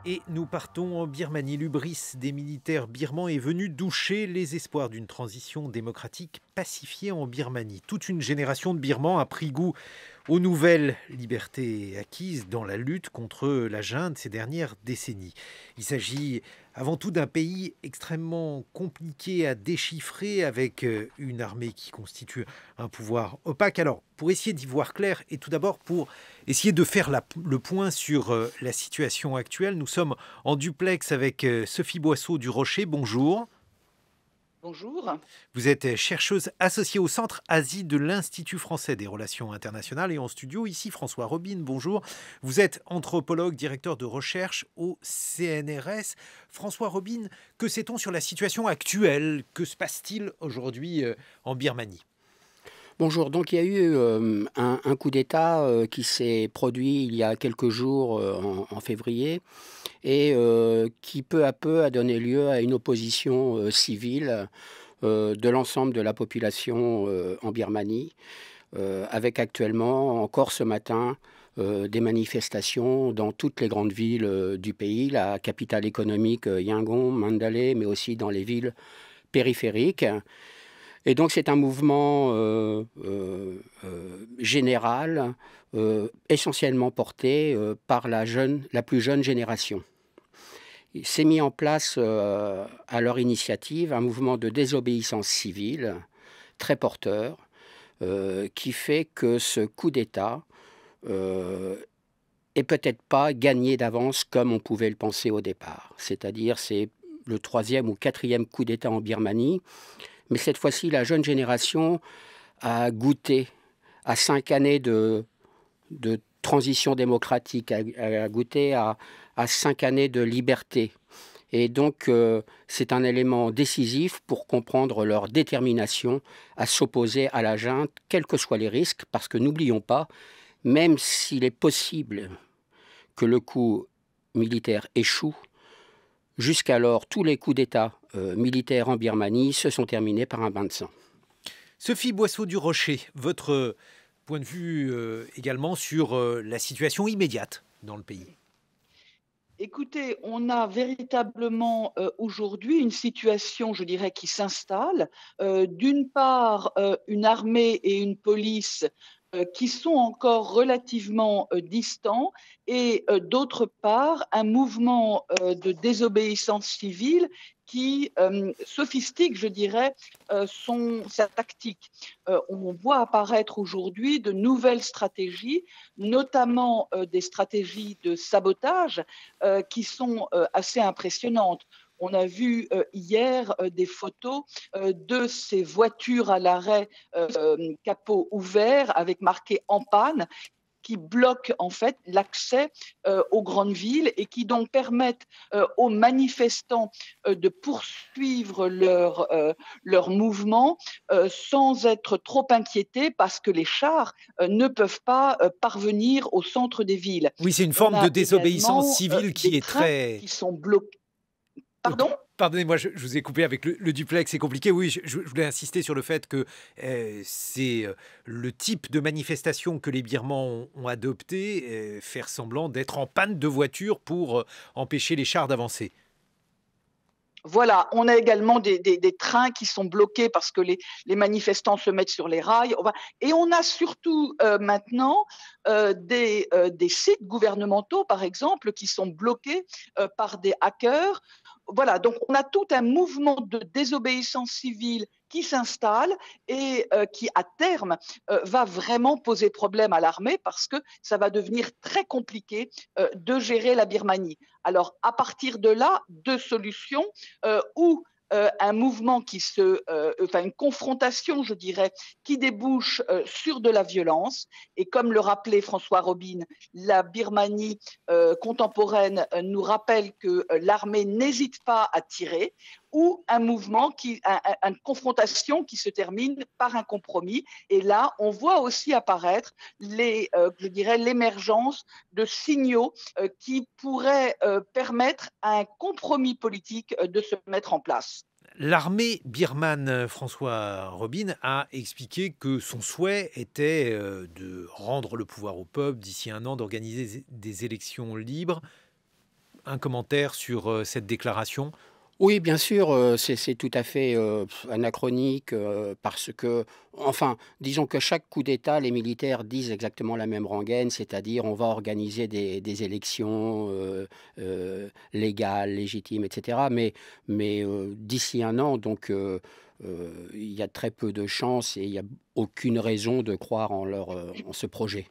Et nous partons en Birmanie. L'hubris des militaires birmans est venu doucher les espoirs d'une transition démocratique pacifiée en Birmanie. Toute une génération de Birmans a pris goût aux nouvelles libertés acquises dans la lutte contre la junte ces dernières décennies. Il s'agit avant tout d'un pays extrêmement compliqué à déchiffrer avec une armée qui constitue un pouvoir opaque. Alors, pour essayer d'y voir clair et tout d'abord pour essayer de faire le point sur la situation actuelle, nous sommes en duplex avec Sophie Boisseau du Rocher. Bonjour. Bonjour. Vous êtes chercheuse associée au Centre Asie de l'Institut français des relations internationales et en studio ici François Robine. Bonjour. Vous êtes anthropologue, directeur de recherche au CNRS. François Robine, que sait-on sur la situation actuelle? Que se passe-t-il aujourd'hui en Birmanie? Bonjour, donc il y a eu un coup d'État qui s'est produit il y a quelques jours en février et qui peu à peu a donné lieu à une opposition civile de l'ensemble de la population en Birmanie, avec actuellement, encore ce matin, des manifestations dans toutes les grandes villes du pays, la capitale économique Yangon, Mandalay, mais aussi dans les villes périphériques. Et donc c'est un mouvement général, essentiellement porté par la plus jeune génération. Il s'est mis en place à leur initiative un mouvement de désobéissance civile très porteur, qui fait que ce coup d'État est peut-être pas gagné d'avance comme on pouvait le penser au départ. C'est-à-dire c'est le troisième ou quatrième coup d'État en Birmanie. Mais cette fois-ci, la jeune génération a goûté à 5 années de transition démocratique, a goûté à 5 années de liberté. Et donc, c'est un élément décisif pour comprendre leur détermination à s'opposer à la junte, quels que soient les risques, parce que n'oublions pas, même s'il est possible que le coup militaire échoue, jusqu'alors, tous les coups d'État militaires en Birmanie se sont terminés par un bain de sang. Sophie Boisseau du Rocher, votre point de vue également sur la situation immédiate dans le pays. Écoutez, on a véritablement aujourd'hui une situation, je dirais, qui s'installe. D'une part, une armée et une police qui sont encore relativement distants et d'autre part, un mouvement de désobéissance civile qui sophistique, je dirais, sa tactique. On voit apparaître aujourd'hui de nouvelles stratégies, notamment des stratégies de sabotage qui sont assez impressionnantes. On a vu hier des photos de ces voitures à l'arrêt, capot ouvert, avec marqué en panne, qui bloquent en fait l'accès aux grandes villes et qui donc permettent aux manifestants de poursuivre leur mouvement sans être trop inquiétés parce que les chars ne peuvent pas parvenir au centre des villes. Oui, c'est une On forme de a désobéissance également civile qui des est trains très... qui sont bloqués. Pardon? Pardonnez-moi, je vous ai coupé avec le duplex, c'est compliqué. Oui, je voulais insister sur le fait que c'est le type de manifestation que les Birmans ont adopté, faire semblant d'être en panne de voiture pour empêcher les chars d'avancer. Voilà, on a également des trains qui sont bloqués parce que les manifestants se mettent sur les rails. Et on a surtout maintenant des sites gouvernementaux, par exemple, qui sont bloqués par des hackers. Voilà, donc on a tout un mouvement de désobéissance civile qui s'installe et qui, à terme, va vraiment poser problème à l'armée parce que ça va devenir très compliqué de gérer la Birmanie. Alors, à partir de là, deux solutions ou un mouvement enfin une confrontation, je dirais, qui débouche sur de la violence. Et comme le rappelait François Robine, la Birmanie contemporaine nous rappelle que l'armée n'hésite pas à tirer, ou un mouvement une confrontation qui se termine par un compromis. Et là, on voit aussi apparaître je dirais, l'émergence de signaux qui pourraient permettre à un compromis politique de se mettre en place. L'armée birmane, François Robine, a expliqué que son souhait était de rendre le pouvoir au peuple d'ici un an, d'organiser des élections libres. un commentaire sur cette déclaration? Oui, bien sûr, c'est tout à fait, anachronique, parce que enfin, disons que chaque coup d'État, les militaires disent exactement la même rengaine, c'est-à-dire: «On va organiser des élections, légales, légitimes et cetera». Mais d'ici un an, donc il y a très peu de chances et il y a aucune raison de croire en ce projet.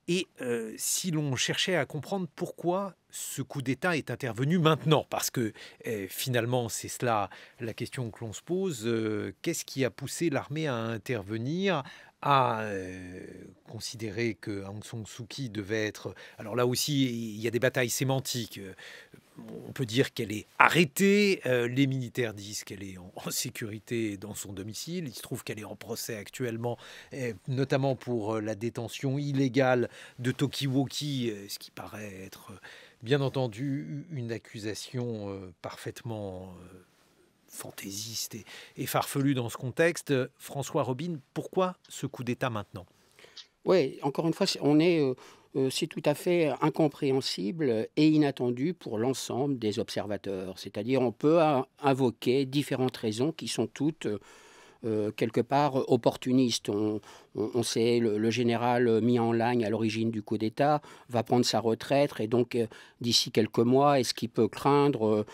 Et si l'on cherchait à comprendre pourquoi ce coup d'État est intervenu maintenant, parce que finalement c'est cela la question que l'on se pose, qu'est-ce qui a poussé l'armée à intervenir, à considérer que Aung San Suu Kyi devait être... Alors là aussi, il y a des batailles sémantiques. On peut dire qu'elle est arrêtée, les militaires disent qu'elle est en sécurité dans son domicile, il se trouve qu'elle est en procès actuellement, notamment pour la détention illégale de Tokiwoki, ce qui paraît être bien entendu une accusation parfaitement fantaisiste et farfelue dans ce contexte. François Robin, pourquoi ce coup d'État maintenant? Oui, encore une fois, c'est tout à fait incompréhensible et inattendu pour l'ensemble des observateurs. C'est-à-dire, on peut invoquer différentes raisons qui sont toutes quelque part opportunistes. On sait le général mis en ligne à l'origine du coup d'État va prendre sa retraite et donc d'ici quelques mois, est-ce qu'il peut craindre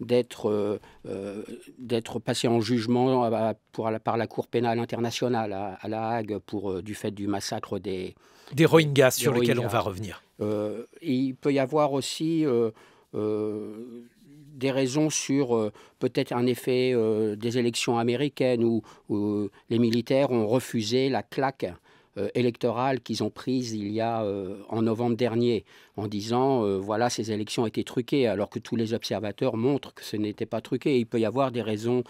d'être passé en jugement par la Cour pénale internationale à La Hague du fait du massacre Des Rohingyas des sur lesquels on Rohingyas. va revenir. Il peut y avoir aussi des raisons sur peut-être un effet des élections américaines où les militaires ont refusé la claque électorale qu'ils ont prise il y a en novembre dernier en disant voilà, ces élections étaient truquées alors que tous les observateurs montrent que ce n'était pas truqué. Il peut y avoir des raisons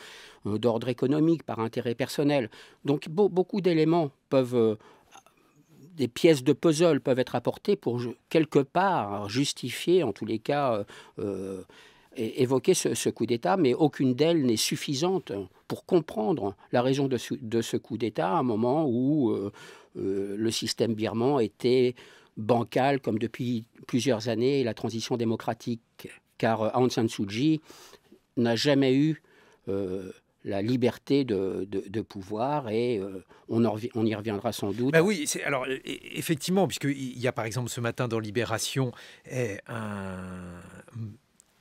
d'ordre économique par intérêt personnel. Donc beaucoup d'éléments peuvent des pièces de puzzle peuvent être apportées pour quelque part justifier, en tous les cas, évoquer ce coup d'État, mais aucune d'elles n'est suffisante pour comprendre la raison de ce coup d'État à un moment où le système birman était bancal, comme depuis plusieurs années, la transition démocratique, car Aung San Suu Kyi n'a jamais eu la liberté de pouvoir et on y reviendra sans doute. Ben oui, alors effectivement, puisqu'il y a par exemple ce matin dans Libération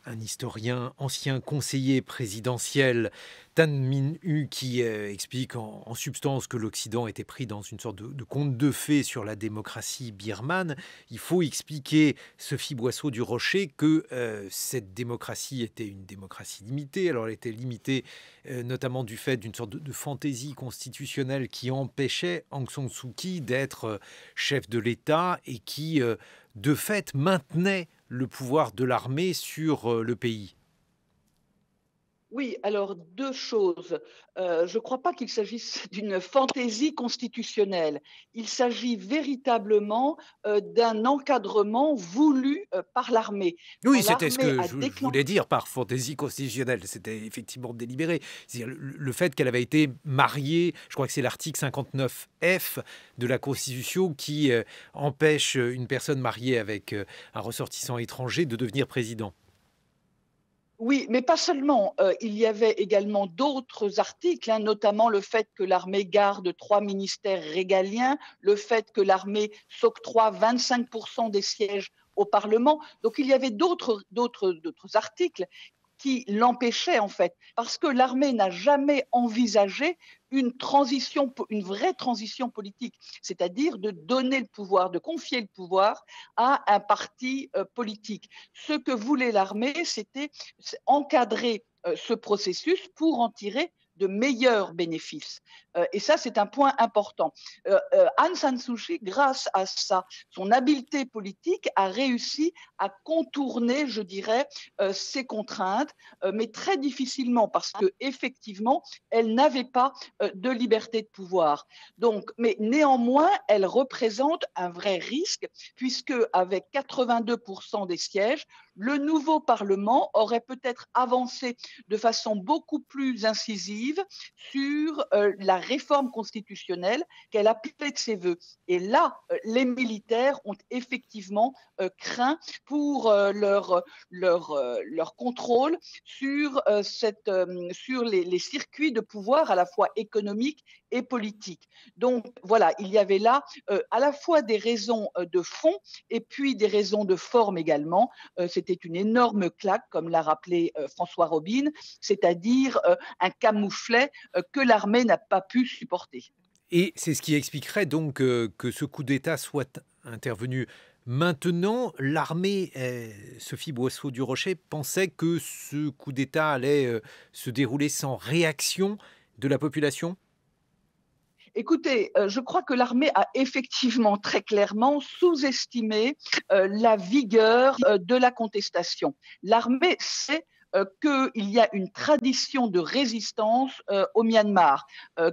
un historien, ancien conseiller présidentiel, Tan Min-hu, qui explique en substance que l'Occident était pris dans une sorte de conte de fées sur la démocratie birmane. Il faut expliquer, Sophie Boisseau du Rocher, que cette démocratie était une démocratie limitée. Alors elle était limitée notamment du fait d'une sorte de fantaisie constitutionnelle qui empêchait Aung San Suu Kyi d'être chef de l'État et qui, de fait, maintenait le pouvoir de l'armée sur le pays. Oui, alors deux choses. Je ne crois pas qu'il s'agisse d'une fantaisie constitutionnelle. Il s'agit véritablement d'un encadrement voulu par l'armée. Oui, Quand c'était ce l'armée que a je déclenché... voulais dire par fantaisie constitutionnelle. C'était effectivement délibéré. C'est-à-dire le fait qu'elle avait été mariée, je crois que c'est l'article 59F de la Constitution qui empêche une personne mariée avec un ressortissant étranger de devenir président. Oui, mais pas seulement. Il y avait également d'autres articles, hein, notamment le fait que l'armée garde 3 ministères régaliens, le fait que l'armée s'octroie 25% des sièges au Parlement. Donc il y avait d'autres articles qui l'empêchait en fait, parce que l'armée n'a jamais envisagé une transition, une vraie transition politique, c'est-à-dire de donner le pouvoir, de confier le pouvoir à un parti politique. Ce que voulait l'armée, c'était encadrer ce processus pour en tirer de meilleurs bénéfices. Et ça, c'est un point important. Aung San Suu Kyi, grâce à son habileté politique, a réussi à contourner, je dirais, ces contraintes, mais très difficilement parce que effectivement, elle n'avait pas de liberté de pouvoir. Donc, mais néanmoins, elle représente un vrai risque puisque avec 82% des sièges, le nouveau Parlement aurait peut-être avancé de façon beaucoup plus incisive tentative sur la réforme constitutionnelle qu'elle appelait de ses voeux. Et là, les militaires ont effectivement craint pour leur contrôle sur, sur les circuits de pouvoir à la fois économiques et politiques. Donc voilà, il y avait là à la fois des raisons de fond et puis des raisons de forme également. C'était une énorme claque, comme l'a rappelé François Robin, c'est-à-dire un camouflet que l'armée n'a pas pu supporter. Et c'est ce qui expliquerait donc que ce coup d'État soit intervenu maintenant. L'armée, Sophie Boisseau-du-Rocher, pensait que ce coup d'État allait se dérouler sans réaction de la population? Écoutez, je crois que l'armée a effectivement très clairement sous-estimé la vigueur de la contestation. L'armée sait qu'il y a une tradition de résistance au Myanmar.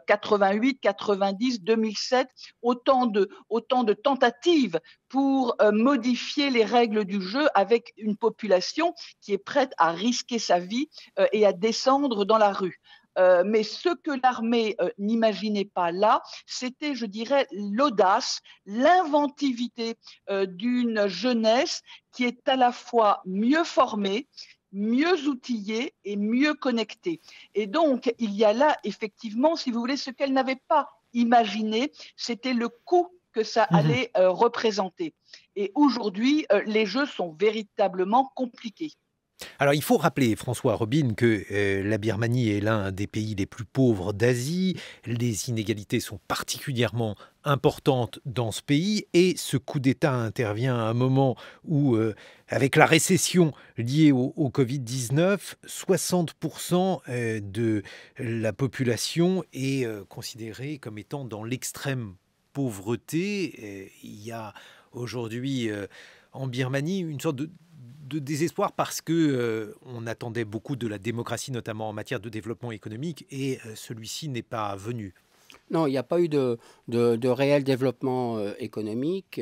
88, 90, 2007, autant de tentatives pour modifier les règles du jeu avec une population qui est prête à risquer sa vie et à descendre dans la rue. Mais ce que l'armée n'imaginait pas là, c'était, je dirais, l'audace, l'inventivité d'une jeunesse qui est à la fois mieux formée, mieux outillée et mieux connectée. Et donc, il y a là, effectivement, si vous voulez, ce qu'elle n'avait pas imaginé, c'était le coût que ça allait représenter. Et aujourd'hui, les jeux sont véritablement compliqués. Alors, il faut rappeler, François Robin, que la Birmanie est l'un des pays les plus pauvres d'Asie. Les inégalités sont particulièrement importantes dans ce pays. Et ce coup d'État intervient à un moment où, avec la récession liée au Covid-19, 60% de la population est considérée comme étant dans l'extrême pauvreté. Il y a aujourd'hui en Birmanie une sorte de désespoir parce que on attendait beaucoup de la démocratie, notamment en matière de développement économique, et celui-ci n'est pas venu. Non, il n'y a pas eu de réel développement économique,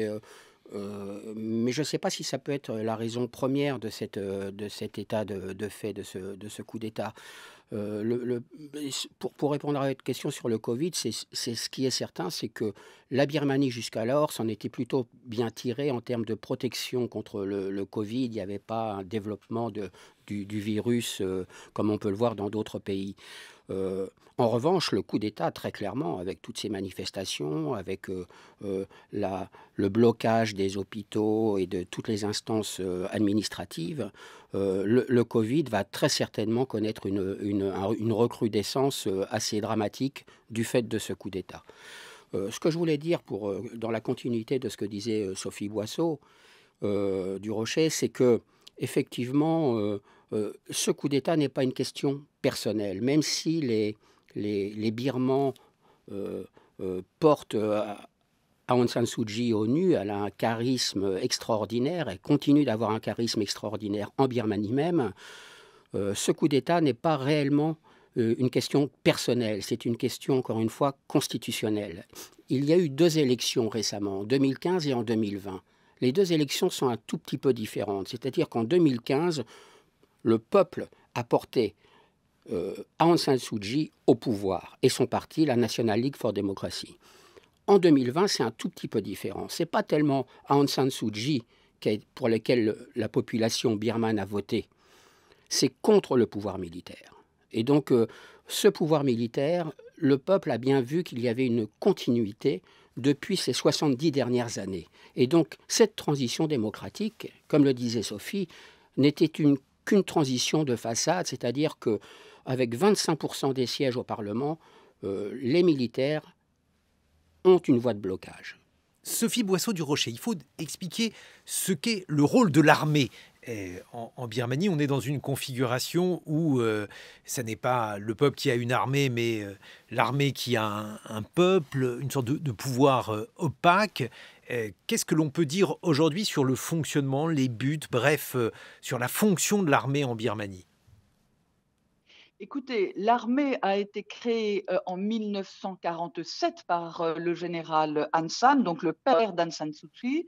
mais je ne sais pas si ça peut être la raison première de cet état de fait, de ce coup d'État. Pour répondre à votre question sur le Covid, c'est ce qui est certain, c'est que la Birmanie jusqu'alors s'en était plutôt bien tirée en termes de protection contre le Covid. Il n'y avait pas un développement du virus comme on peut le voir dans d'autres pays. En revanche, le coup d'État, très clairement, avec toutes ces manifestations, avec le blocage des hôpitaux et de toutes les instances administratives, le Covid va très certainement connaître une recrudescence assez dramatique du fait de ce coup d'État. Ce que je voulais dire, dans la continuité de ce que disait Sophie Boisseau du Rocher, c'est que effectivement, ce coup d'État n'est pas une question personnelle, même si les Birmans portent Aung San Suu Kyi au nu. Elle a un charisme extraordinaire, elle continue d'avoir un charisme extraordinaire en Birmanie même. Ce coup d'État n'est pas réellement une question personnelle, c'est une question, encore une fois, constitutionnelle. Il y a eu 2 élections récemment, en 2015 et en 2020. Les 2 élections sont un tout petit peu différentes, c'est-à-dire qu'en 2015, le peuple a porté Aung San Suu Kyi au pouvoir et son parti, la National League for Democracy. En 2020, c'est un tout petit peu différent. Ce n'est pas tellement Aung San Suu Kyi pour lequel la population birmane a voté, c'est contre le pouvoir militaire. Et donc, ce pouvoir militaire, le peuple a bien vu qu'il y avait une continuité depuis ces 70 dernières années. Et donc, cette transition démocratique, comme le disait Sophie, n'était qu'une transition de façade, c'est-à-dire qu'avec 25% des sièges au Parlement, les militaires ont une voie de blocage. Sophie Boisseau-du-Rocher, il faut expliquer ce qu'est le rôle de l'armée. En Birmanie, on est dans une configuration où ce n'est pas le peuple qui a une armée, mais l'armée qui a un peuple, une sorte de pouvoir opaque. Qu'est-ce que l'on peut dire aujourd'hui sur le fonctionnement, les buts, bref, sur la fonction de l'armée en Birmanie ? Écoutez, l'armée a été créée en 1947 par le général Han San, donc le père d'Aung San Suu Kyi.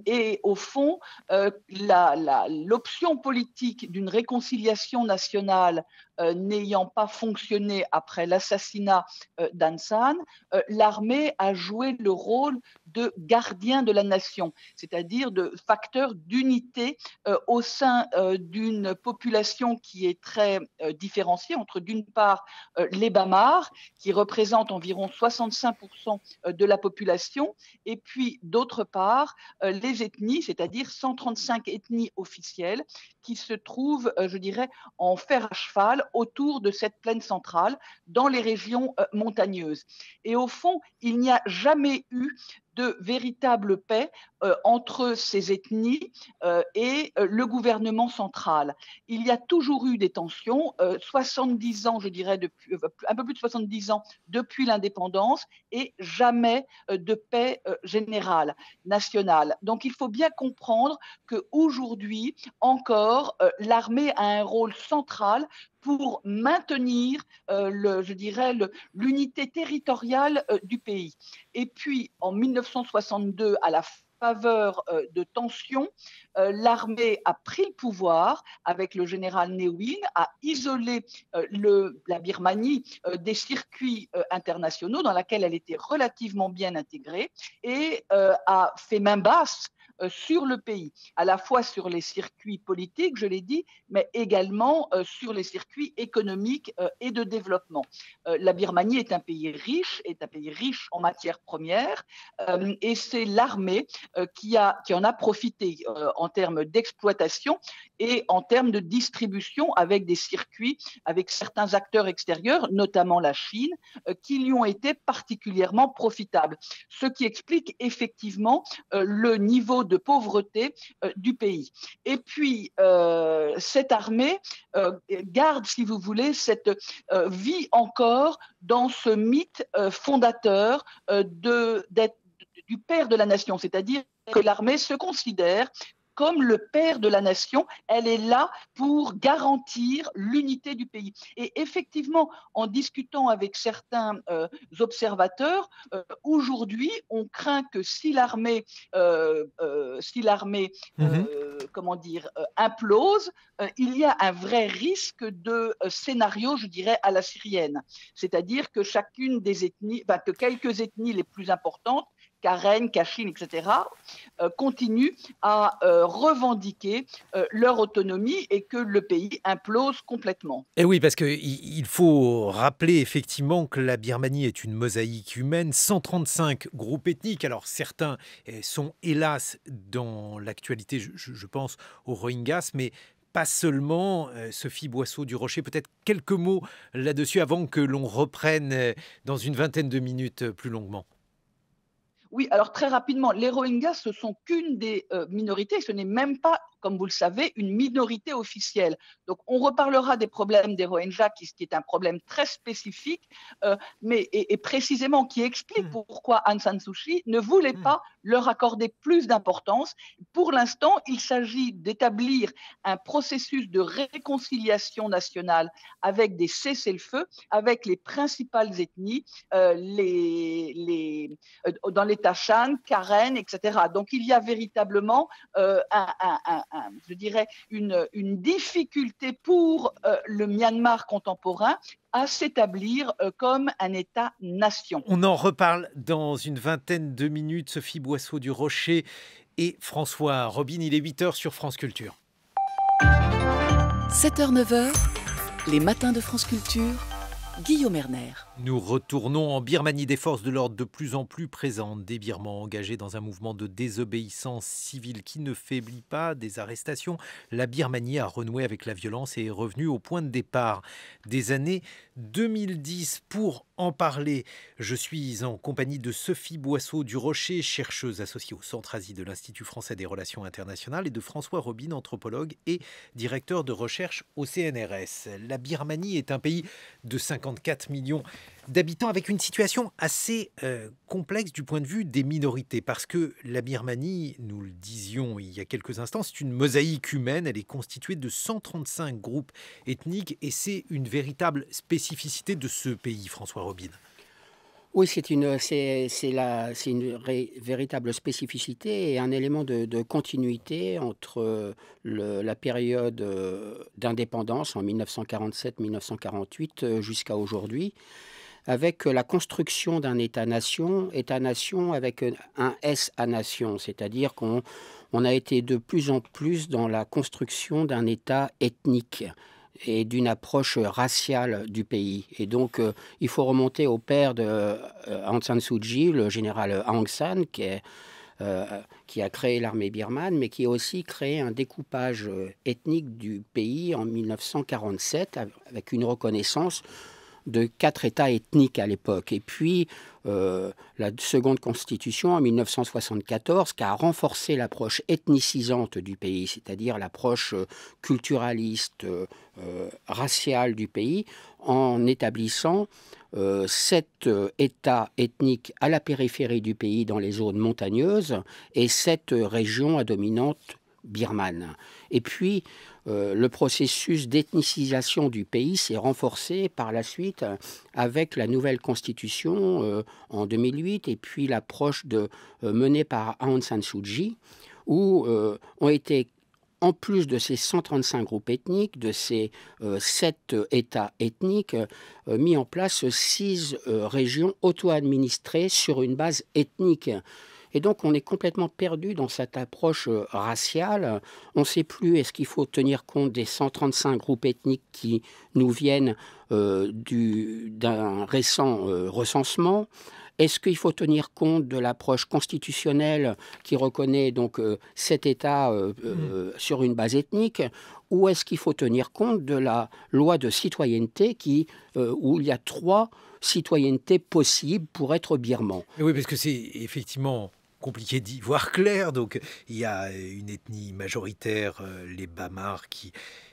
Et au fond, l'option politique d'une réconciliation nationale n'ayant pas fonctionné après l'assassinat d'Aung San, l'armée a joué le rôle de gardien de la nation, c'est-à-dire de facteur d'unité au sein d'une population qui est très différenciée entre, d'une part, les Bamars, qui représentent environ 65% de la population, et puis, d'autre part, les ethnies, c'est-à-dire 135 ethnies officielles, qui se trouvent, je dirais, en fer à cheval autour de cette plaine centrale, dans les régions montagneuses. Et au fond, il n'y a jamais eu de véritable paix entre ces ethnies et le gouvernement central. Il y a toujours eu des tensions, 70 ans, je dirais, depuis, un peu plus de 70 ans depuis l'indépendance, et jamais de paix générale, nationale. Donc il faut bien comprendre qu'aujourd'hui encore, l'armée a un rôle central pour maintenir, je dirais, l'unité territoriale du pays. Et puis, en 1962, à la faveur de tensions, l'armée a pris le pouvoir avec le général Ne Win, a isolé la Birmanie des circuits internationaux dans lesquels elle était relativement bien intégrée, et a fait main basse sur le pays, à la fois sur les circuits politiques, je l'ai dit, mais également sur les circuits économiques et de développement. La Birmanie est un pays riche en matières premières, et c'est l'armée qui en a profité en termes d'exploitation et en termes de distribution, avec des circuits, avec certains acteurs extérieurs, notamment la Chine, qui lui ont été particulièrement profitables. Ce qui explique effectivement le niveau de pauvreté du pays. Et puis, cette armée garde, si vous voulez, cette vie encore dans ce mythe fondateur du père de la nation, c'est-à-dire que l'armée se considère comme le père de la nation. Elle est là pour garantir l'unité du pays. Et effectivement, en discutant avec certains observateurs, aujourd'hui, on craint que si l'armée implose, il y a un vrai risque de scénario, je dirais, à la syrienne. C'est-à-dire que chacune des ethnies, que quelques ethnies les plus importantes, Karen, Kachin, etc., continuent à revendiquer leur autonomie, et que le pays implose complètement. Et oui, parce qu'il faut rappeler effectivement que la Birmanie est une mosaïque humaine, 135 groupes ethniques. Alors certains sont hélas dans l'actualité, je pense aux Rohingyas, mais pas seulement. Sophie Boisseau du Rocher, peut-être quelques mots là-dessus avant que l'on reprenne dans une vingtaine de minutes plus longuement. Oui, alors très rapidement, les Rohingyas, ce sont qu'une des minorités, ce n'est même pas, comme vous le savez, une minorité officielle. Donc on reparlera des problèmes des Rohingyas, qui est un problème très spécifique, et précisément qui explique pourquoi Aung San Suu Kyi ne voulait pas leur accorder plus d'importance. Pour l'instant, il s'agit d'établir un processus de réconciliation nationale avec des cessez-le-feu, avec les principales ethnies, dans les Tachan, Karen, etc. Donc il y a véritablement je dirais une difficulté pour le Myanmar contemporain à s'établir comme un État-nation. On en reparle dans une vingtaine de minutes. Sophie Boisseau du Rocher et François Robin, il est 8h sur France Culture. 7h-9h, les matins de France Culture, Guillaume Erner. Nous retournons en Birmanie. Des forces de l'ordre de plus en plus présentes, des Birmans engagés dans un mouvement de désobéissance civile qui ne faiblit pas, des arrestations. La Birmanie a renoué avec la violence et est revenue au point de départ des années 2010. Pour en parler, je suis en compagnie de Sophie Boisseau du Rocher, chercheuse associée au Centre Asie de l'Institut français des relations internationales, et de François Robin, anthropologue et directeur de recherche au CNRS. La Birmanie est un pays de 54 millions d'habitants avec une situation assez complexe du point de vue des minorités. Parce que la Birmanie, nous le disions il y a quelques instants, c'est une mosaïque humaine. Elle est constituée de 135 groupes ethniques et c'est une véritable spécificité de ce pays, François Robine. Oui, c'est une véritable spécificité et un élément de continuité entre la période d'indépendance en 1947-1948 jusqu'à aujourd'hui, avec la construction d'un État-nation avec un S-nation, c'est-à-dire qu'on a été de plus en plus dans la construction d'un État ethnique et d'une approche raciale du pays. Et donc, il faut remonter au père de Aung San Suu Kyi, le général Aung San, qui a créé l'armée birmane, mais qui a aussi créé un découpage ethnique du pays en 1947, avec une reconnaissance de 4 États ethniques à l'époque. Et puis, la seconde constitution en 1974 qui a renforcé l'approche ethnicisante du pays, c'est-à-dire l'approche culturaliste, raciale du pays, en établissant 7 États ethniques à la périphérie du pays dans les zones montagneuses et 7 régions à dominante birmane. Et puis, le processus d'ethnicisation du pays s'est renforcé par la suite avec la nouvelle constitution en 2008 et puis l'approche menée par Aung San Suu Kyi où ont été, en plus de ces 135 groupes ethniques, de ces 7 États ethniques, mis en place 6 régions auto-administrées sur une base ethnique. Et donc, on est complètement perdu dans cette approche raciale. On ne sait plus, est-ce qu'il faut tenir compte des 135 groupes ethniques qui nous viennent d'un récent recensement? Est-ce qu'il faut tenir compte de l'approche constitutionnelle qui reconnaît donc cet État sur une base ethnique? Ou est-ce qu'il faut tenir compte de la loi de citoyenneté où il y a 3 citoyennetés possibles pour être birman? Oui, parce que c'est effectivement compliqué d'y voir clair. Donc, il y a une ethnie majoritaire, les Bamars, qui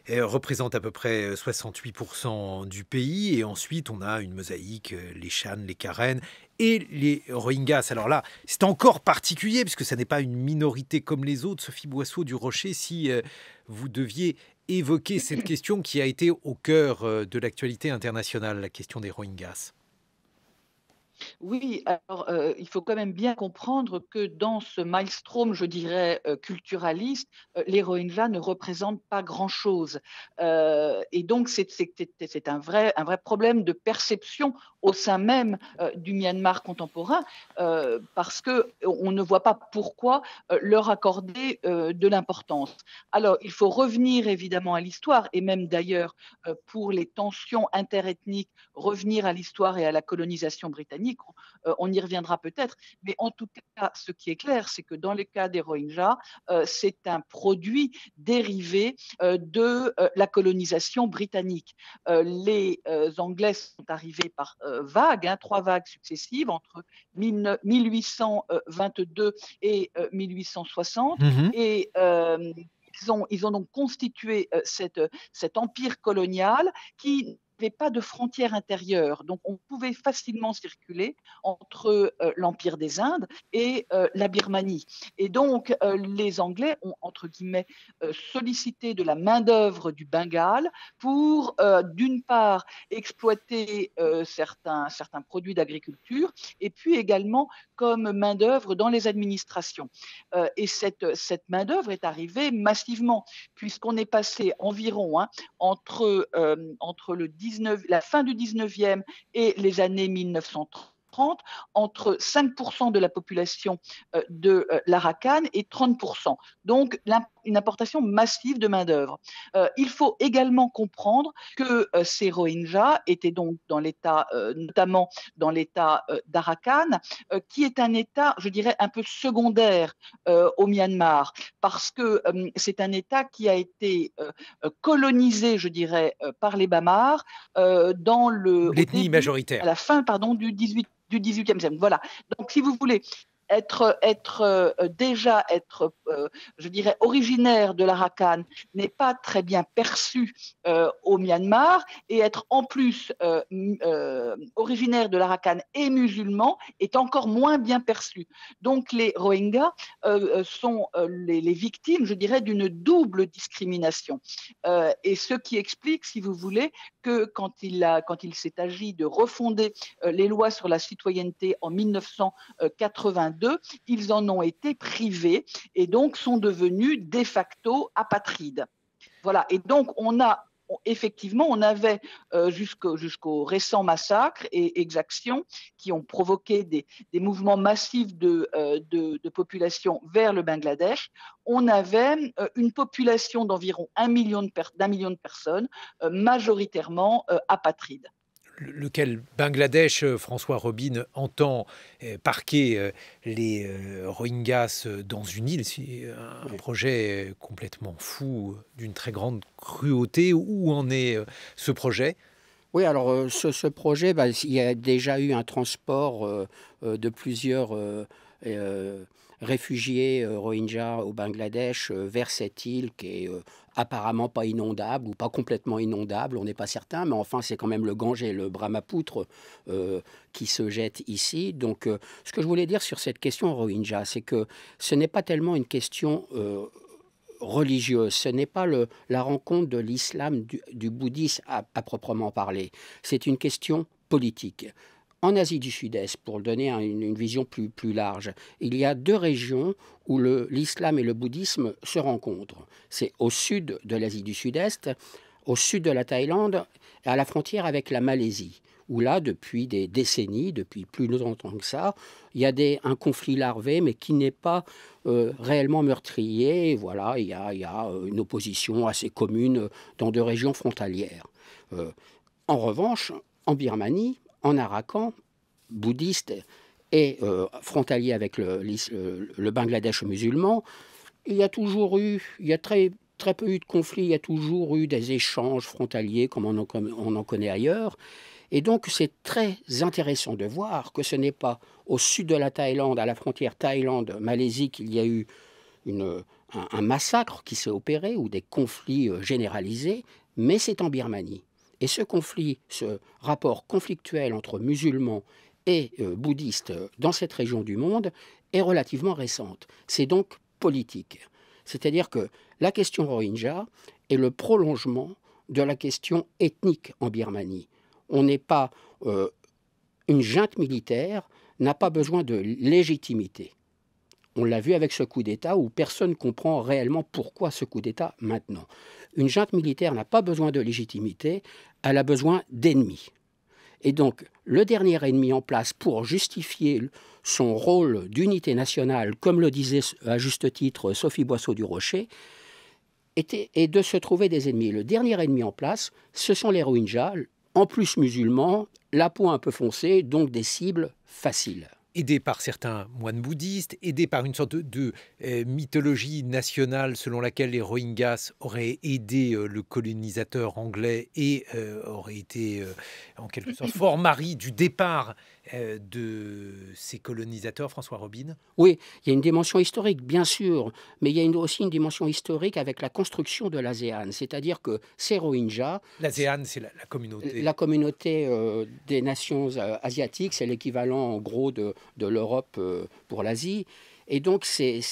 représentent à peu près 68% du pays. Et ensuite, on a une mosaïque, les Shan, les Karen et les Rohingyas. Alors là, c'est encore particulier, puisque ça n'est pas une minorité comme les autres. Sophie Boisseau du Rocher, si vous deviez évoquer cette question qui a été au cœur de l'actualité internationale, la question des Rohingyas. Oui, alors il faut quand même bien comprendre que dans ce maelstrom, je dirais, culturaliste, les Rohingyas ne représentent pas grand-chose. Et donc c'est un vrai problème de perception au sein même du Myanmar contemporain, parce qu'on ne voit pas pourquoi leur accorder de l'importance. Alors, il faut revenir évidemment à l'histoire, et même d'ailleurs pour les tensions interethniques, revenir à l'histoire et à la colonisation britannique. On y reviendra peut-être, mais en tout cas, ce qui est clair, c'est que dans le cas des Rohingyas, c'est un produit dérivé de la colonisation britannique. Les Anglais sont arrivés par vagues, 3 vagues successives entre 1822 et 1860, et ils ont donc constitué cet empire colonial qui n'avait pas de frontières intérieures. Donc, on pouvait facilement circuler entre l'Empire des Indes et la Birmanie. Et donc, les Anglais ont, entre guillemets, sollicité de la main-d'œuvre du Bengale pour, d'une part, exploiter certains produits d'agriculture et puis également comme main-d'œuvre dans les administrations. Et cette main-d'œuvre est arrivée massivement, puisqu'on est passé environ entre la fin du 19e et les années 1930, entre 5% de la population de l'Arakan et 30%. Donc, une importation massive de main-d'œuvre. Il faut également comprendre que ces Rohingyas étaient donc dans l'État, notamment dans l'État d'Arakan, qui est un État, je dirais, un peu secondaire au Myanmar, parce que c'est un État qui a été colonisé, je dirais, par les Bamars l'ethnie majoritaire. À la fin, du 18e siècle. Voilà. Donc, si vous voulez, je dirais, originaire de l'Arakan n'est pas très bien perçu au Myanmar, et être en plus originaire de l'Arakan et musulman est encore moins bien perçu. Donc les Rohingyas sont les victimes, je dirais, d'une double discrimination. Et ce qui explique, si vous voulez, que quand il s'est agi de refonder les lois sur la citoyenneté en 1982, ils en ont été privés et donc sont devenus de facto apatrides. Voilà. Et donc effectivement, on avait jusqu'aux récents massacres et exactions qui ont provoqué des mouvements massifs de population vers le Bangladesh. On avait une population d'environ 1 million de personnes, majoritairement apatrides. Lequel Bangladesh, François Robine, entend parquer les Rohingyas dans une île. C'est un projet complètement fou, d'une très grande cruauté. Où en est ce projet ? Oui, alors ce projet, il y a déjà eu un transport de plusieurs réfugiés Rohingyas au Bangladesh vers cette île qui est apparemment pas inondable ou pas complètement inondable, on n'est pas certain, mais enfin c'est quand même le Gange et le Brahmapoutre qui se jettent ici. Donc ce que je voulais dire sur cette question Rohingya, c'est que ce n'est pas tellement une question religieuse, ce n'est pas la rencontre de l'islam, du bouddhisme à proprement parler, c'est une question politique. En Asie du Sud-Est, pour donner une vision plus large, il y a deux régions où l'islam et le bouddhisme se rencontrent. C'est au sud de l'Asie du Sud-Est, au sud de la Thaïlande, à la frontière avec la Malaisie, où là, depuis des décennies, depuis plus longtemps que ça, il y a un conflit larvé, mais qui n'est pas réellement meurtrier. Voilà, il y a une opposition assez commune dans deux régions frontalières. En revanche, en Birmanie, en Arakan, bouddhiste et frontalier avec le Bangladesh musulman, il y a très peu eu de conflits, il y a toujours eu des échanges frontaliers comme on en connaît ailleurs. Et donc c'est très intéressant de voir que ce n'est pas au sud de la Thaïlande, à la frontière Thaïlande-Malaisie, qu'il y a eu un massacre qui s'est opéré ou des conflits généralisés, mais c'est en Birmanie. Et ce rapport conflictuel entre musulmans et bouddhistes dans cette région du monde est relativement récente. C'est donc politique. C'est-à-dire que la question Rohingya est le prolongement de la question ethnique en Birmanie. On n'est pas... une junte militaire n'a pas besoin de légitimité. On l'a vu avec ce coup d'État où personne ne comprend réellement pourquoi ce coup d'État maintenant. Une junte militaire n'a pas besoin de légitimité, elle a besoin d'ennemis. Et donc, le dernier ennemi en place pour justifier son rôle d'unité nationale, comme le disait à juste titre Sophie Boisseau-du-Rocher, est de se trouver des ennemis. Le dernier ennemi en place, ce sont les Rohingyas, en plus musulmans, la peau un peu foncée, donc des cibles faciles. Aidés par certains moines bouddhistes, aidés par une sorte de mythologie nationale selon laquelle les Rohingyas auraient aidé le colonisateur anglais et auraient été en quelque sorte fort mari du départ de ces colonisateurs, François Robine. Oui, il y a une dimension historique, bien sûr, mais il y a aussi une dimension historique avec la construction de l'ASEAN, c'est-à-dire que ces Rohingyas... L'ASEAN, c'est la communauté. La communauté des nations asiatiques, c'est l'équivalent en gros de l'Europe pour l'Asie. Et donc ces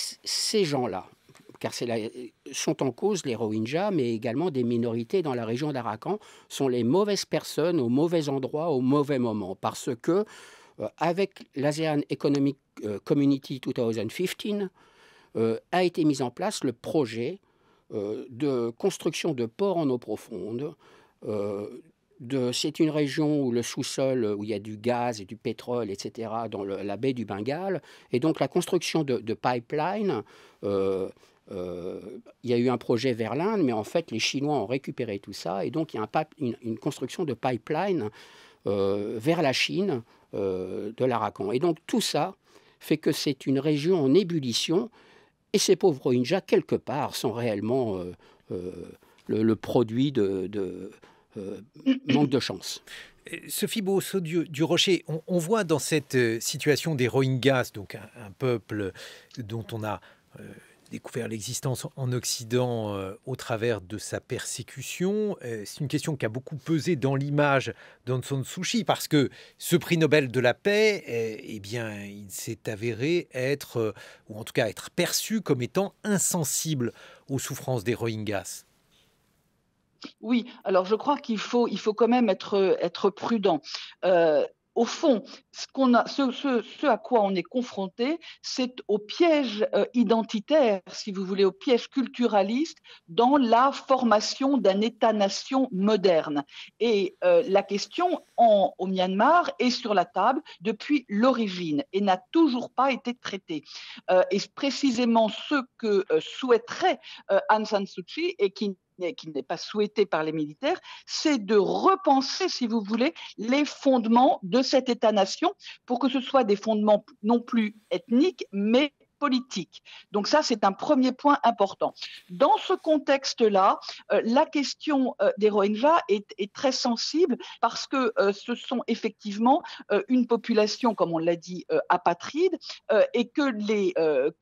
gens-là, car sont en cause les Rohingyas, mais également des minorités dans la région d'Arakan, sont les mauvaises personnes au mauvais endroit, au mauvais moment. Parce que avec l'ASEAN Economic Community 2015, a été mis en place le projet de construction de ports en eau profonde. C'est une région où le sous-sol, où il y a du gaz et du pétrole, etc., dans la baie du Bengale. Et donc la construction de pipelines, il y a eu un projet vers l'Inde, mais en fait les Chinois ont récupéré tout ça. Et donc il y a une construction de pipeline vers la Chine de l'Arakan. Et donc tout ça fait que c'est une région en ébullition. Et ces pauvres Rohingyas, quelque part, sont réellement le produit de manque de chance. Sophie Beausseau du Rocher, on voit dans cette situation des Rohingyas, donc un peuple dont on a découvert l'existence en Occident au travers de sa persécution. C'est une question qui a beaucoup pesé dans l'image d'Aung San Suu Kyi, parce que ce prix Nobel de la paix, eh bien, il s'est avéré être, ou en tout cas être perçu comme étant insensible aux souffrances des Rohingyas. Oui, alors je crois qu'il faut quand même être prudent. Au fond, ce à quoi on est confronté, c'est au piège identitaire, si vous voulez, au piège culturaliste dans la formation d'un État-nation moderne. Et la question au Myanmar est sur la table depuis l'origine et n'a toujours pas été traitée. Et précisément ce que souhaiterait Aung San Suu Kyi et qui n'est pas souhaité par les militaires, c'est de repenser, si vous voulez, les fondements de cet État-nation pour que ce soit des fondements non plus ethniques, mais politiques. Donc ça, c'est un premier point important. Dans ce contexte-là, la question des Rohingyas est très sensible parce que ce sont effectivement une population, comme on l'a dit, apatride, et que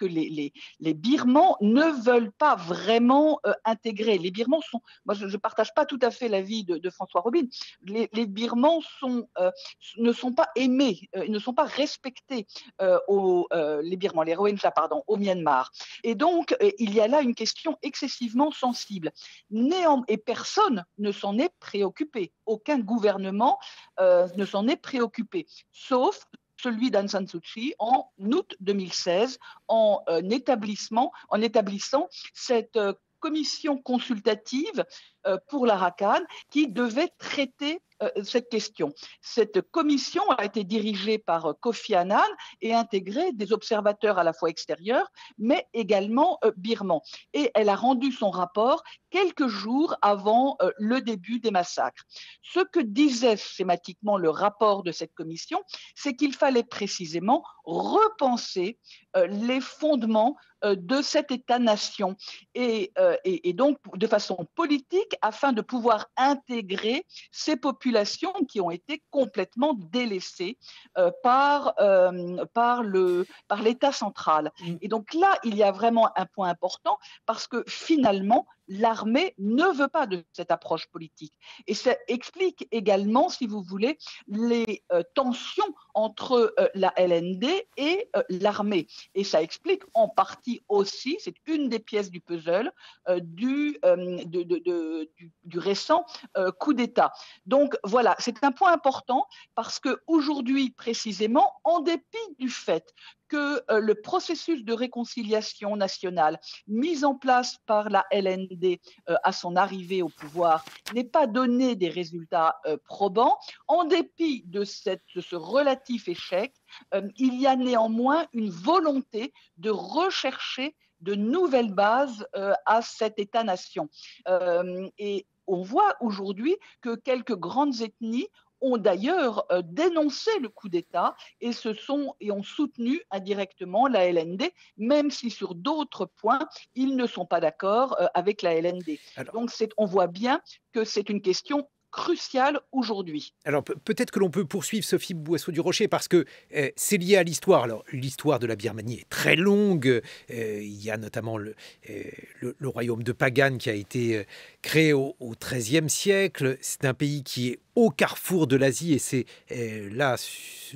les Birmans ne veulent pas vraiment intégrer. Les Birmans sont, moi je ne partage pas tout à fait l'avis de François Robin, les Birmans ne sont pas aimés, ils ne sont pas respectés, les Birmans, les Rohingyas, pardon, au Myanmar. Et donc, il y a là une question excessivement sensible. Et personne ne s'en est préoccupé. Aucun gouvernement ne s'en est préoccupé, sauf celui d'Aung San Suu Kyi en août 2016, en établissant cette commission consultative pour l'Arakan qui devait traiter cette question. Cette commission a été dirigée par Kofi Annan et intégré des observateurs à la fois extérieurs, mais également birmans. Et elle a rendu son rapport quelques jours avant le début des massacres. Ce que disait schématiquement le rapport de cette commission, c'est qu'il fallait précisément repenser les fondements de cet État-nation et donc de façon politique afin de pouvoir intégrer ces populations qui ont été complètement délaissées par l'État central. Et donc là, il y a vraiment un point important parce que finalement, l'armée ne veut pas de cette approche politique. Et ça explique également, si vous voulez, les tensions entre la LND et l'armée. Et ça explique en partie aussi, c'est une des pièces du puzzle, du récent coup d'État. Donc voilà, c'est un point important parce qu'aujourd'hui, précisément, en dépit du fait que le processus de réconciliation nationale mis en place par la LND à son arrivée au pouvoir n'ait pas donné des résultats probants, en dépit de ce relatif échec, il y a néanmoins une volonté de rechercher de nouvelles bases à cet État-nation. Et on voit aujourd'hui que quelques grandes ethnies ont d'ailleurs dénoncé le coup d'État et ont soutenu indirectement la LND, même si sur d'autres points, ils ne sont pas d'accord avec la LND. Donc on voit bien que c'est une question crucial aujourd'hui. Alors peut-être que l'on peut poursuivre Sophie Beausseau du Rocher parce que c'est lié à l'histoire. Alors l'histoire de la Birmanie est très longue. Il y a notamment le royaume de Pagan qui a été créé au XIIIe siècle. C'est un pays qui est au carrefour de l'Asie et c'est là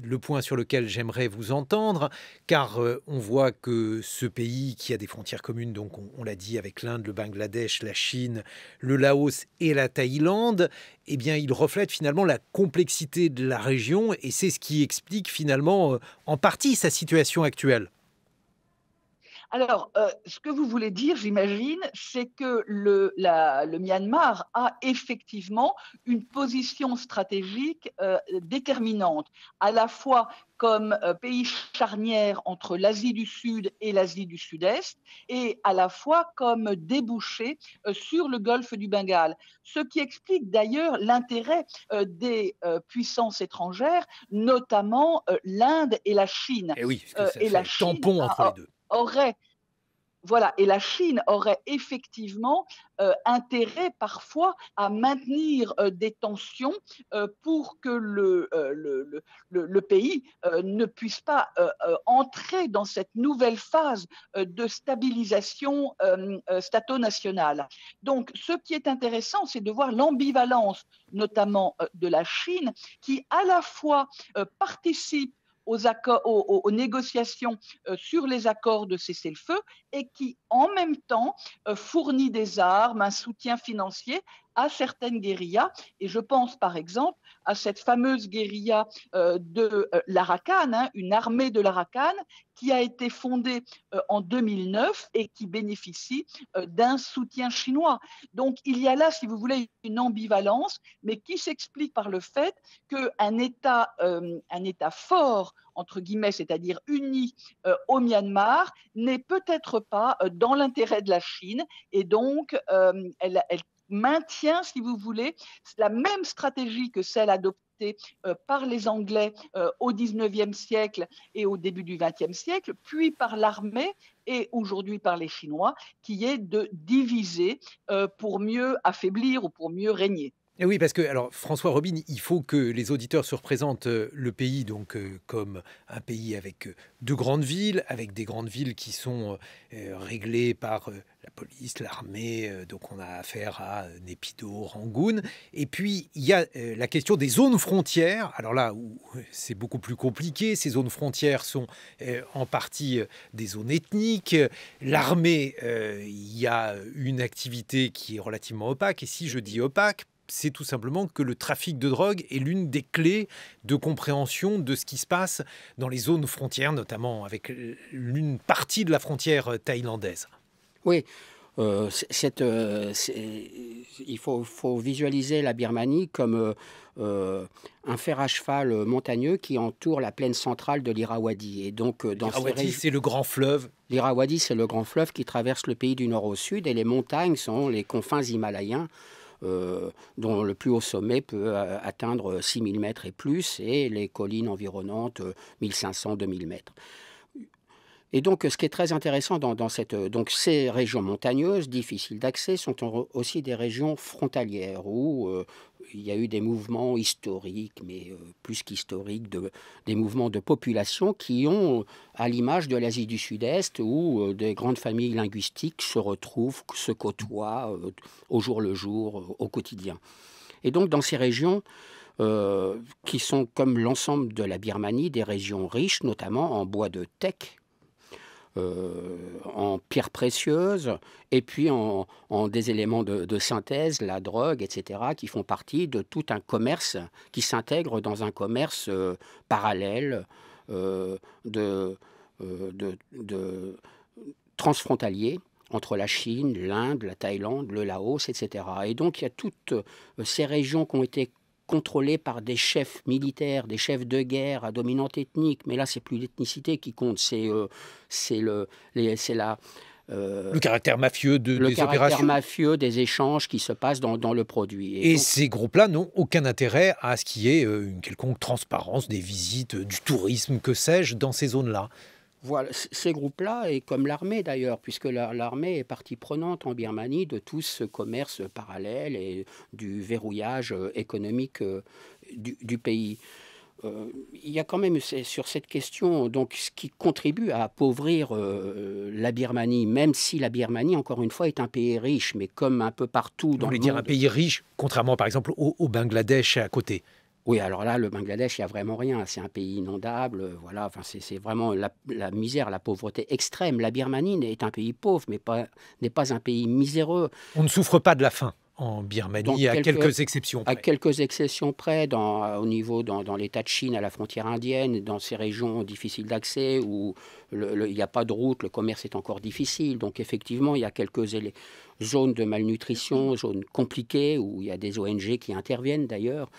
le point sur lequel j'aimerais vous entendre, car on voit que ce pays qui a des frontières communes, donc on l'a dit, avec l'Inde, le Bangladesh, la Chine, le Laos et la Thaïlande, eh bien il reflète finalement la complexité de la région et c'est ce qui explique finalement en partie sa situation actuelle. Alors, ce que vous voulez dire, j'imagine, c'est que le Myanmar a effectivement une position stratégique déterminante, à la fois comme pays charnière entre l'Asie du Sud et l'Asie du Sud-Est, et à la fois comme débouché sur le golfe du Bengale. Ce qui explique d'ailleurs l'intérêt des puissances étrangères, notamment l'Inde et la Chine. Et oui, parce que ça fait tampon entre les deux. Voilà, et la Chine aurait effectivement intérêt parfois à maintenir des tensions pour que le pays ne puisse pas entrer dans cette nouvelle phase de stabilisation stato-nationale. Donc, ce qui est intéressant, c'est de voir l'ambivalence, notamment de la Chine, qui à la fois participe aux négociations sur les accords de cessez-le-feu et qui, en même temps, fournit des armes, un soutien financier à certaines guérillas. Et je pense, par exemple, à cette fameuse guérilla de l'Arakan, hein, une armée de l'Arakan qui a été fondée en 2009 et qui bénéficie d'un soutien chinois. Donc, il y a là, si vous voulez, une ambivalence, mais qui s'explique par le fait qu'un État fort, entre guillemets, c'est-à-dire uni au Myanmar, n'est peut-être pas dans l'intérêt de la Chine, et donc elle maintient, si vous voulez, la même stratégie que celle adoptée par les Anglais au XIXe siècle et au début du XXe siècle, puis par l'armée et aujourd'hui par les Chinois, qui est de diviser pour mieux affaiblir ou pour mieux régner. Et oui, parce que, alors, François Robin, il faut que les auditeurs se représentent le pays donc comme un pays avec deux grandes villes, avec des grandes villes qui sont réglées par la police, l'armée. Donc, on a affaire à Naypyidaw, Rangoon. Et puis, il y a la question des zones frontières. Alors là, où c'est beaucoup plus compliqué. Ces zones frontières sont en partie des zones ethniques. L'armée, il y a une activité qui est relativement opaque. Et si je dis opaque, c'est tout simplement que le trafic de drogue est l'une des clés de compréhension de ce qui se passe dans les zones frontières, notamment avec l'une partie de la frontière thaïlandaise. Oui, il faut visualiser la Birmanie comme un fer à cheval montagneux qui entoure la plaine centrale de l'Irrawaddy. Et donc, l'Irrawaddy, c'est le grand fleuve. L'Irrawaddy, c'est le grand fleuve qui traverse le pays du nord au sud, et les montagnes sont les confins himalayens, dont le plus haut sommet peut atteindre 6000 mètres et plus, et les collines environnantes 1500-2000 mètres. Et donc, ce qui est très intéressant donc ces régions montagneuses, difficiles d'accès, sont aussi des régions frontalières où il y a eu des mouvements historiques, mais plus qu'historiques, des mouvements de population qui ont, à l'image de l'Asie du Sud-Est, où des grandes familles linguistiques se retrouvent, se côtoient au jour le jour, au quotidien. Et donc, dans ces régions, qui sont comme l'ensemble de la Birmanie, des régions riches, notamment en bois de teck, en pierres précieuses, et puis en des éléments de synthèse, la drogue, etc., qui font partie de tout un commerce qui s'intègre dans un commerce parallèle transfrontalier entre la Chine, l'Inde, la Thaïlande, le Laos, etc. Et donc il y a toutes ces régions qui ont été contrôlés par des chefs militaires, des chefs de guerre à dominante ethnique, mais là c'est plus l'ethnicité qui compte, c'est le caractère mafieux des opérations. Le caractère mafieux des échanges qui se passent dans le produit. Et donc, ces groupes-là n'ont aucun intérêt à ce qu'il y ait une quelconque transparence des visites, du tourisme, que sais-je, dans ces zones-là. Voilà, ces groupes-là, et comme l'armée d'ailleurs, puisque l'armée est partie prenante en Birmanie de tout ce commerce parallèle et du verrouillage économique du pays. Il y a quand même sur cette question donc, ce qui contribue à appauvrir la Birmanie, même si la Birmanie, encore une fois, est un pays riche, mais comme un peu partout dans le monde... Vous voulez dire un pays riche, contrairement par exemple au Bangladesh à côté? Oui, alors là, le Bangladesh, il n'y a vraiment rien. C'est un pays inondable. Voilà, enfin, c'est vraiment la misère, la pauvreté extrême. La Birmanie est un pays pauvre, mais n'est pas un pays miséreux. On ne souffre pas de la faim en Birmanie, à quelques exceptions près. À quelques exceptions près, au niveau dans l'État de Chine, à la frontière indienne, dans ces régions difficiles d'accès où il n'y a pas de route, le commerce est encore difficile. Donc effectivement, il y a quelques zones de malnutrition, zones compliquées, où il y a des ONG qui interviennent d'ailleurs.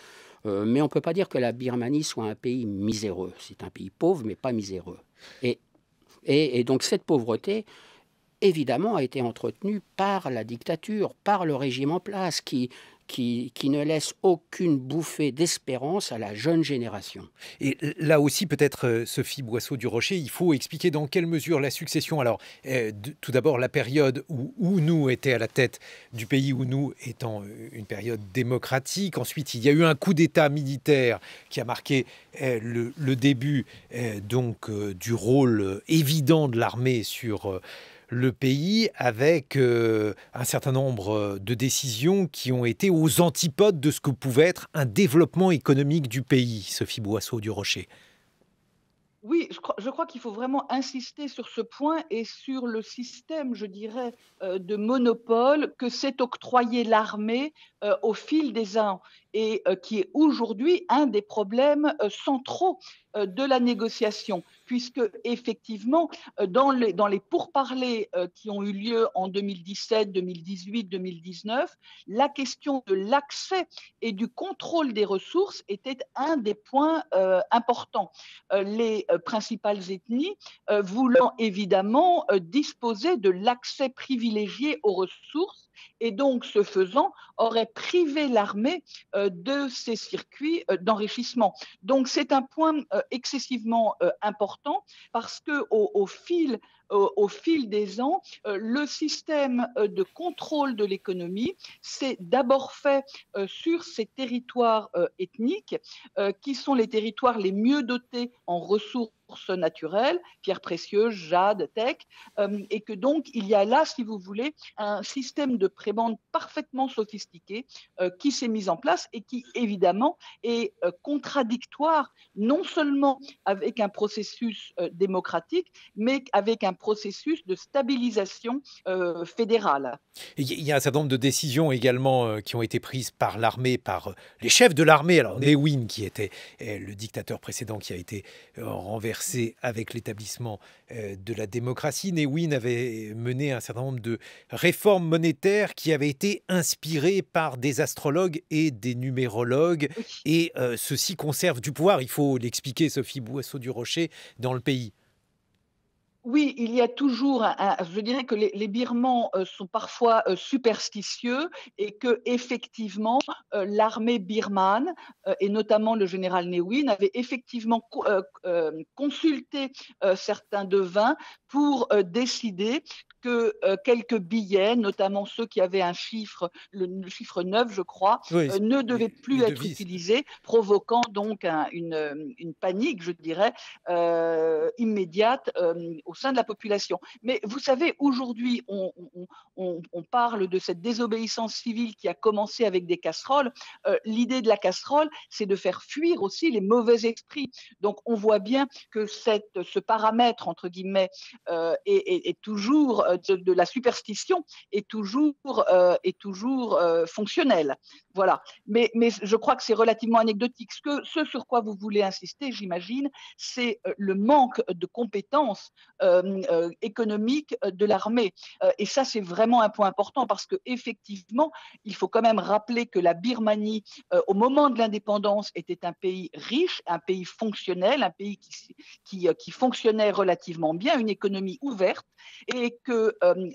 Mais on ne peut pas dire que la Birmanie soit un pays miséreux. C'est un pays pauvre, mais pas miséreux. Et donc cette pauvreté, évidemment, a été entretenue par la dictature, par le régime en place, qui qui ne laisse aucune bouffée d'espérance à la jeune génération. Et là aussi, peut-être, Sophie Boisseau-du-Rocher, il faut expliquer dans quelle mesure la succession, alors tout d'abord la période où nous était à la tête du pays, où nous étant une période démocratique, ensuite il y a eu un coup d'État militaire qui a marqué le début du rôle évident de l'armée sur le pays, avec un certain nombre de décisions qui ont été aux antipodes de ce que pouvait être un développement économique du pays, Sophie Boisseau-du-Rocher. Oui, je crois qu'il faut vraiment insister sur ce point et sur le système, je dirais, de monopole que s'est octroyé l'armée au fil des ans et qui est aujourd'hui un des problèmes centraux de la négociation, puisque effectivement, dans les pourparlers qui ont eu lieu en 2017, 2018, 2019, la question de l'accès et du contrôle des ressources était un des points importants. Les principales ethnies voulant évidemment disposer de l'accès privilégié aux ressources et donc, ce faisant, aurait privé l'armée de ces circuits d'enrichissement. Donc, c'est un point excessivement important parce qu'au fil des ans, le système de contrôle de l'économie s'est d'abord fait sur ces territoires ethniques qui sont les territoires les mieux dotés en ressources naturelles, pierres précieuses, jade, teck, et que donc il y a là, si vous voulez, un système de prébende parfaitement sophistiqué qui s'est mis en place et qui évidemment est contradictoire non seulement avec un processus démocratique, mais avec un processus de stabilisation fédérale. Il y a un certain nombre de décisions également qui ont été prises par l'armée, par les chefs de l'armée. Alors, Ne Win, qui était le dictateur précédent qui a été renversé avec l'établissement de la démocratie. Ne Win avait mené un certain nombre de réformes monétaires qui avaient été inspirées par des astrologues et des numérologues. Et ceux-ci conservent du pouvoir, il faut l'expliquer, Sophie Boisseau-du-Rocher, dans le pays. Oui, il y a toujours je dirais que les Birmans sont parfois superstitieux et que effectivement l'armée birmane et notamment le général Ne Win avait effectivement consulté certains devins pour décider que quelques billets, notamment ceux qui avaient un chiffre, le chiffre 9, je crois, Oui, ne devaient plus être devises. utilisés, provoquant donc une panique, je dirais, immédiate au sein de la population. Mais vous savez, aujourd'hui, on parle de cette désobéissance civile qui a commencé avec des casseroles. L'idée de la casserole, c'est de faire fuir aussi les mauvais esprits. Donc, on voit bien que ce paramètre, entre guillemets, est toujours de la superstition, est toujours fonctionnel. Voilà. Mais je crois que c'est relativement anecdotique. Ce sur quoi vous voulez insister, j'imagine, c'est le manque de compétences économiques de l'armée. Et ça, c'est vraiment un point important parce qu'effectivement, il faut quand même rappeler que la Birmanie, au moment de l'indépendance, était un pays riche, un pays fonctionnel, un pays qui fonctionnait relativement bien, une économie ouverte, et que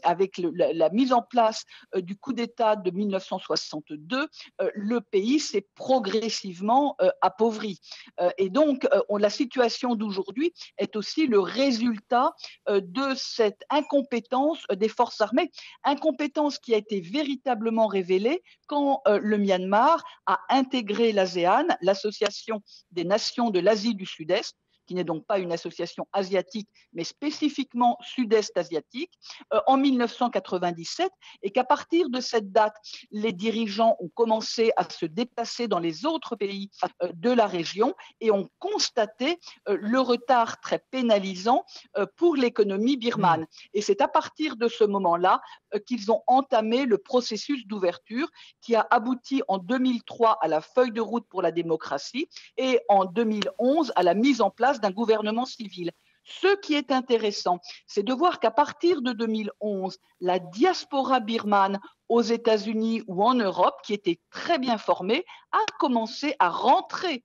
avec la mise en place du coup d'État de 1962, le pays s'est progressivement appauvri. Et donc, la situation d'aujourd'hui est aussi le résultat de cette incompétence des forces armées, incompétence qui a été véritablement révélée quand le Myanmar a intégré l'ASEAN, l'Association des nations de l'Asie du Sud-Est, qui n'est donc pas une association asiatique, mais spécifiquement sud-est asiatique, en 1997, et qu'à partir de cette date, les dirigeants ont commencé à se déplacer dans les autres pays de la région et ont constaté le retard très pénalisant pour l'économie birmane. Et c'est à partir de ce moment-là qu'ils ont entamé le processus d'ouverture qui a abouti en 2003 à la feuille de route pour la démocratie et en 2011 à la mise en place d'un gouvernement civil. Ce qui est intéressant, c'est de voir qu'à partir de 2011, la diaspora birmane aux États-Unis ou en Europe, qui étaient très bien formés, a commencé à rentrer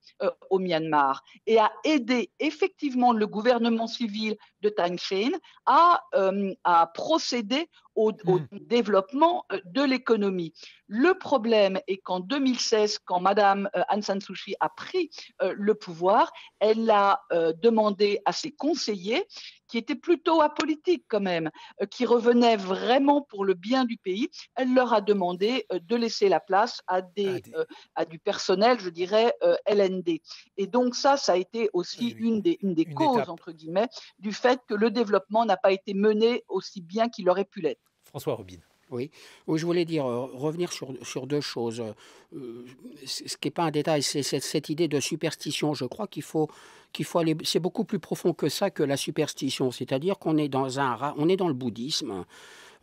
au Myanmar et à aider effectivement le gouvernement civil de Thein Sein à procéder au développement de l'économie. Le problème est qu'en 2016, quand Madame Aung San Suu Kyi a pris le pouvoir, elle a demandé à ses conseillers, qui étaient plutôt apolitiques quand même, qui revenaient vraiment pour le bien du pays, elle leur a demandé de laisser la place à du personnel, je dirais, LND. Et donc ça a été aussi une des causes, entre guillemets, du fait que le développement n'a pas été mené aussi bien qu'il aurait pu l'être. François Robine. Oui, je voulais dire, revenir sur deux choses. Ce qui n'est pas un détail, c'est cette idée de superstition. Je crois qu'il faut aller. C'est beaucoup plus profond que ça, que la superstition. C'est-à-dire qu'on est dans le bouddhisme,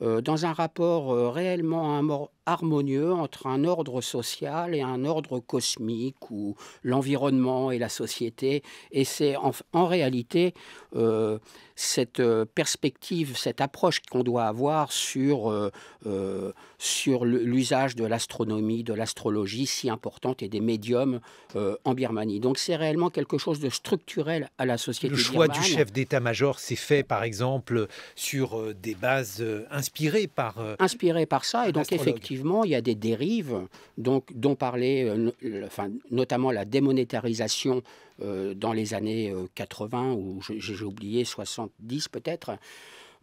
dans un rapport réellement harmonieux entre un ordre social et un ordre cosmique, où l'environnement et la société. Et c'est en réalité cette perspective, cette approche qu'on doit avoir sur l'usage de l'astronomie, de l'astrologie si importante et des médiums en Birmanie. Donc c'est réellement quelque chose de structurel à la société birmane. Le choix du chef d'état-major s'est fait par exemple sur des bases inspirées par ça, et donc effectivement il y a des dérives dont parlait notamment la démonétarisation dans les années 80, ou j'ai oublié 70 peut-être.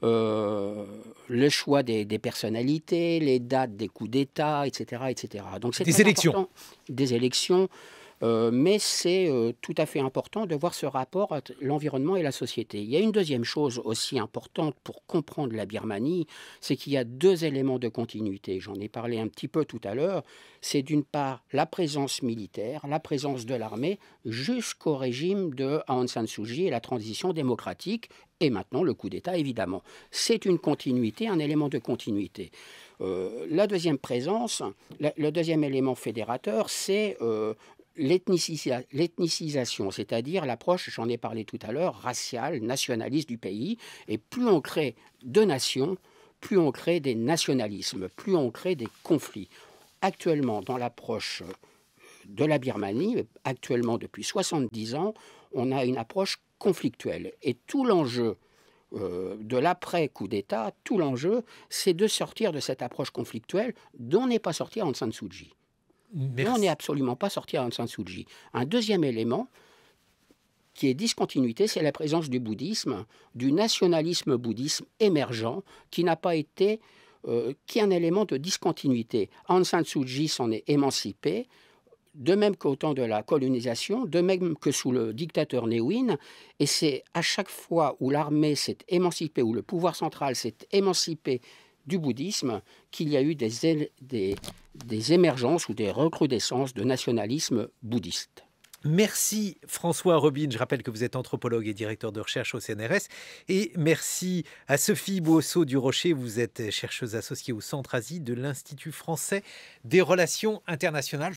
Le choix des personnalités, les dates des coups d'État, etc., etc. Donc c'est des élections. Des élections. Mais c'est tout à fait important de voir ce rapport entre l'environnement et la société. Il y a une deuxième chose aussi importante pour comprendre la Birmanie, c'est qu'il y a deux éléments de continuité. J'en ai parlé un petit peu tout à l'heure. C'est d'une part la présence militaire, la présence de l'armée, jusqu'au régime de Aung San Suu Kyi et la transition démocratique, et maintenant le coup d'État, évidemment. C'est une continuité, un élément de continuité. La deuxième présence, le deuxième élément fédérateur, c'est l'ethnicisation, c'est-à-dire l'approche, j'en ai parlé tout à l'heure, raciale, nationaliste du pays. Et plus on crée de nations, plus on crée des nationalismes, plus on crée des conflits. Actuellement, dans l'approche de la Birmanie, actuellement depuis 70 ans, on a une approche conflictuelle. Et tout l'enjeu de l'après-coup d'État, tout l'enjeu, c'est de sortir de cette approche conflictuelle dont n'est pas sorti Aung San Suu Kyi. On n'est absolument pas sorti à Aung San Suu Kyi. Un deuxième élément qui est discontinuité, c'est la présence du bouddhisme, du nationalisme bouddhisme émergent, qui n'a pas été, qui est un élément de discontinuité. Aung San Suu Kyi s'en est émancipé, de même qu'au temps de la colonisation, de même que sous le dictateur Ne Win, et c'est à chaque fois où l'armée s'est émancipée, où le pouvoir central s'est émancipé du bouddhisme, qu'il y a eu des émergences ou des recrudescences de nationalisme bouddhiste. Merci François Robine, je rappelle que vous êtes anthropologue et directeur de recherche au CNRS, et merci à Sophie Boisseau du Rocher, vous êtes chercheuse associée au Centre Asie de l'Institut français des relations internationales.